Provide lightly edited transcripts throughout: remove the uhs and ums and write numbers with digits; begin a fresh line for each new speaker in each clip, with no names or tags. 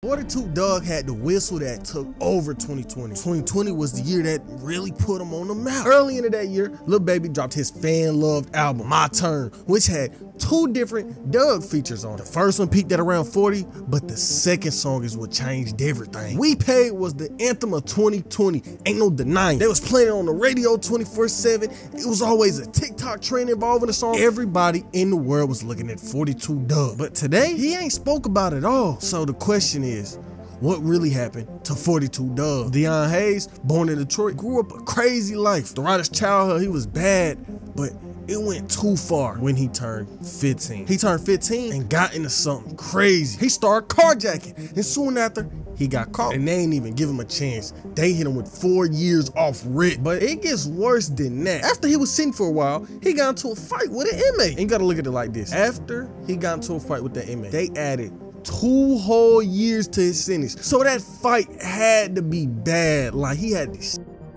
42 Dugg had the whistle that took over 2020. 2020 was the year that really put him on the map. Early into that year, Lil Baby dropped his fan-loved album, My Turn, which had two different Dugg features on it. The first one peaked at around 40, but the second song is what changed everything. We Paid was the anthem of 2020, ain't no denying. They was playing it on the radio 24/7. It was always a TikTok trend involving the song. Everybody in the world was looking at 42 Dugg. But today, he ain't spoke about it all. So the question is, what really happened to 42 Dugg? Deion Hayes, born in Detroit, grew up a crazy life. Throughout his childhood, he was bad, but it went too far when he turned 15. He turned 15 and got into something crazy. He started carjacking, and soon after, he got caught. And they ain't even give him a chance. They hit him with 4 years off rip. But it gets worse than that. After he was sitting for a while, he got into a fight with an inmate. And you gotta look at it like this. After he got into a fight with the inmate, they added 2 whole years to his sentence. So that fight had to be bad. Like he had to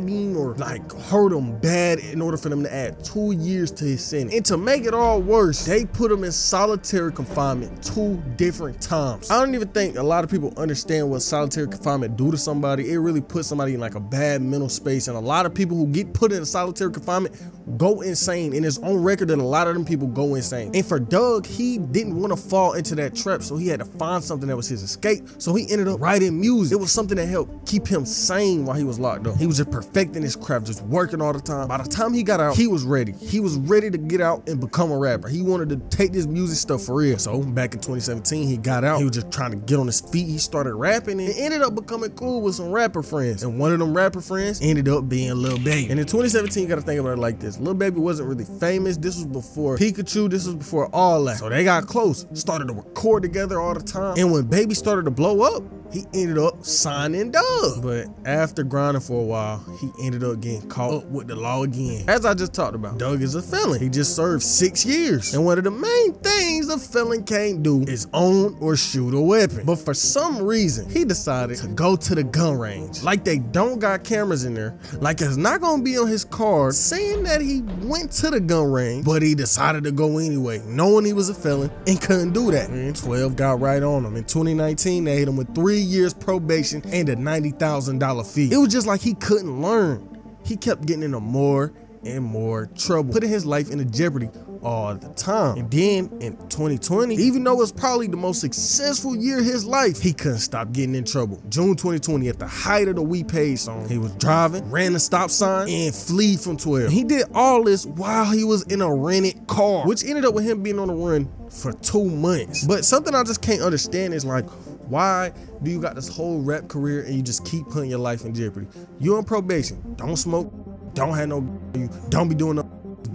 him or like hurt him bad in order for them to add 2 years to his sentence. And to make it all worse, they put him in solitary confinement 2 different times. I don't even think a lot of people understand what solitary confinement do to somebody. It really puts somebody in like a bad mental space, and a lot of people who get put in solitary confinement go insane. And it's on record that a lot of them people go insane. And for Dugg, he didn't want to fall into that trap, so he had to find something that was his escape. So he ended up writing music. It was something that helped keep him sane while he was locked up. He was just perfecting his craft, just working all the time. By the time he got out, he was ready. He was ready to get out and become a rapper. He wanted to take this music stuff for real. So back in 2017, he got out. He was just trying to get on his feet. He started rapping and ended up becoming cool with some rapper friends. And one of them rapper friends ended up being Lil Baby. And in 2017, you gotta think about it like this. Lil Baby wasn't really famous. This was before Pikachu. This was before all that. So they got close, started to record together all the time. And when Baby started to blow up, he ended up signing Dugg. But after grinding for a while, he ended up getting caught up with the law again. As I just talked about, Dugg is a felon. He just served 6 years. And one of the main things a felon can't do is own or shoot a weapon. But for some reason, he decided to go to the gun range. Like they don't got cameras in there. Like it's not gonna be on his card saying that he went to the gun range, but he decided to go anyway, knowing he was a felon and couldn't do that. And 12 got right on him. In 2019, they hit him with 3 years probation and a $90,000 fee. It was just like he couldn't learn. He kept getting into more and more trouble, putting his life into jeopardy all the time. And then in 2020, even though it was probably the most successful year of his life, he couldn't stop getting in trouble. June 2020, at the height of the We Paid song, he was driving, ran a stop sign, and fled from 12. He did all this while he was in a rented car, which ended up with him being on the run for 2 months. But something I just can't understand is like, why do you got this whole rap career and you just keep putting your life in jeopardy? You on probation, don't smoke, don't have no, don't be doing no,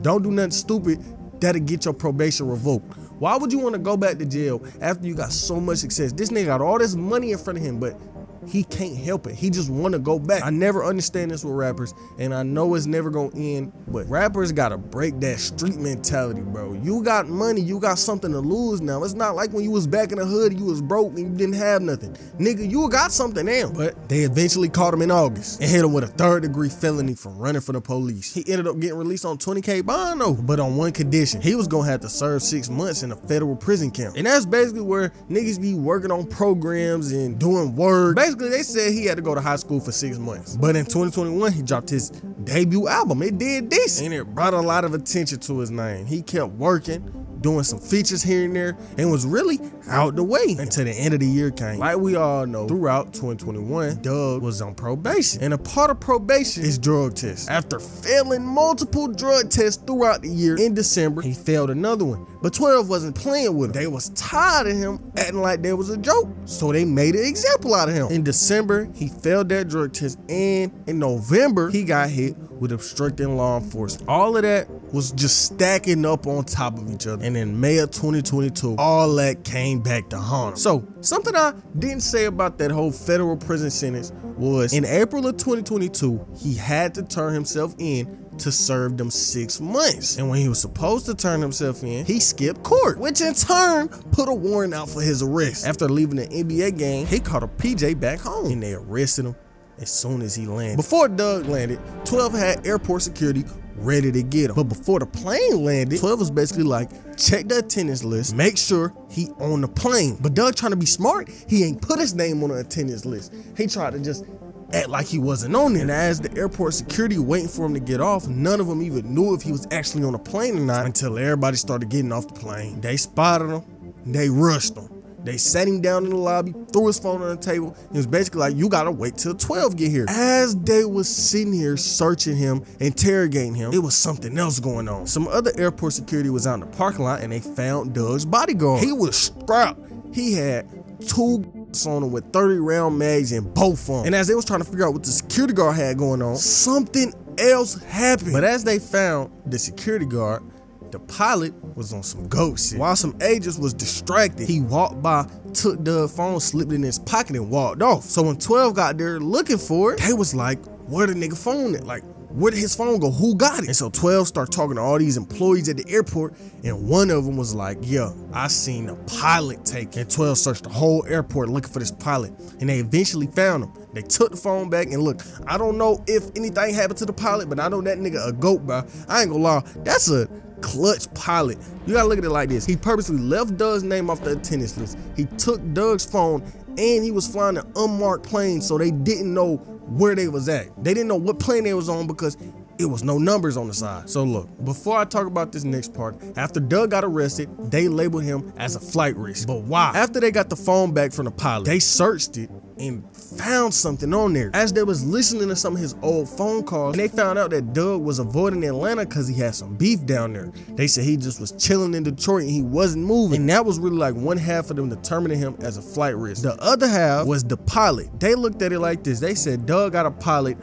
don't do nothing stupid that'll get your probation revoked. Why would you want to go back to jail after you got so much success? This nigga got all this money in front of him, but he can't help it. He just want to go back. I never understand this with rappers, and I know it's never gonna end, but rappers gotta break that street mentality, bro. You got money, you got something to lose now. It's not like when you was back in the hood, you was broke and you didn't have nothing. Nigga, you got something now. But they eventually caught him in August and hit him with a 3rd-degree felony for running from the police. He ended up getting released on 20K bond though, but on one condition. He was gonna have to serve 6 months in a federal prison camp. And that's basically where niggas be working on programs and doing work. Basically, they said he had to go to high school for 6 months. But in 2021, he dropped his debut album. It did this, and it brought a lot of attention to his name. He kept working, doing some features here and there, and was really out the way until the end of the year came. Like we all know, throughout 2021, Dugg was on probation, and a part of probation is drug tests. After failing multiple drug tests throughout the year, in December, he failed another one. But 12 wasn't playing with him. They was tired of him acting like there was a joke, so they made an example out of him. In December, he failed that drug test, and in November, he got hit with obstructing law enforcement. All of that was just stacking up on top of each other. And in May of 2022, all that came back to haunt him. So something I didn't say about that whole federal prison sentence was in April of 2022, he had to turn himself in to serve them 6 months. And when he was supposed to turn himself in, he skipped court, which in turn put a warrant out for his arrest. After leaving the NBA game, he caught a PJ back home and they arrested him as soon as he landed. Before Dugg landed, 12 had airport security ready to get him. But before the plane landed, 12 was basically like, check the attendance list, make sure he on the plane. But Doug, trying to be smart, he ain't put his name on the attendance list. He tried to just act like he wasn't on there. And as the airport security waiting for him to get off, none of them even knew if he was actually on the plane or not until everybody started getting off the plane. They spotted him, they rushed him. They sat him down in the lobby, threw his phone on the table. It was basically like, you gotta wait till 12 get here. As they was sitting here searching him, interrogating him, it was something else going on. Some other airport security was out in the parking lot and they found Doug's bodyguard. He was strapped. He had 2 on him with 30-round mags in both of them. And as they was trying to figure out what the security guard had going on, something else happened. But as they found the security guard, the pilot was on some goat shit. While some agents was distracted, he walked by, took the phone, slipped it in his pocket and walked off. So when 12 got there looking for it, they was like, where the nigga phone at? Like, where did his phone go? Who got it? And so 12 started talking to all these employees at the airport, and one of them was like, yeah, I seen a pilot take it. And 12 searched the whole airport looking for this pilot, and they eventually found him. They took the phone back, and look, I don't know if anything happened to the pilot, but I know that nigga a goat, bro. I ain't gonna lie, that's a clutch pilot. You gotta look at it like this. He purposely left Doug's name off the attendance list. He took Doug's phone, and he was flying an unmarked plane, so they didn't know where they was at. They didn't know what plane they was on because it was no numbers on the side. So look, before I talk about this next part, after Doug got arrested, they labeled him as a flight risk. But why? After they got the phone back from the pilot, they searched it and found something on there. As they was listening to some of his old phone calls, and they found out that Doug was avoiding Atlanta because he had some beef down there. They said he just was chilling in Detroit and he wasn't moving. And that was really like one half of them determining him as a flight risk. The other half was the pilot. They looked at it like this. They said Doug got a pilot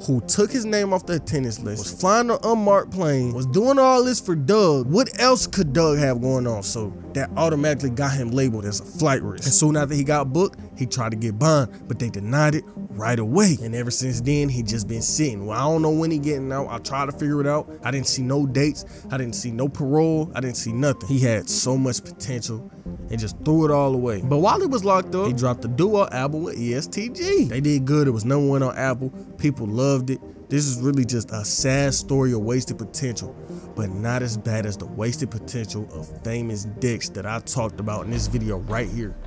who took his name off the attendance list, was flying an unmarked plane, was doing all this for Doug. What else could Doug have going on? So that automatically got him labeled as a flight risk. And soon after he got booked, he tried to get bond, but they denied it right away. And ever since then, he just been sitting. Well, I don't know when he getting out. I tried to figure it out. I didn't see no dates. I didn't see no parole. I didn't see nothing. He had so much potential and just threw it all away. But while he was locked up, he dropped a duo album with ESTG. They did good. It was #1 on Apple. People loved it. This is really just a sad story of wasted potential, but not as bad as the wasted potential of famous dicks that I talked about in this video right here.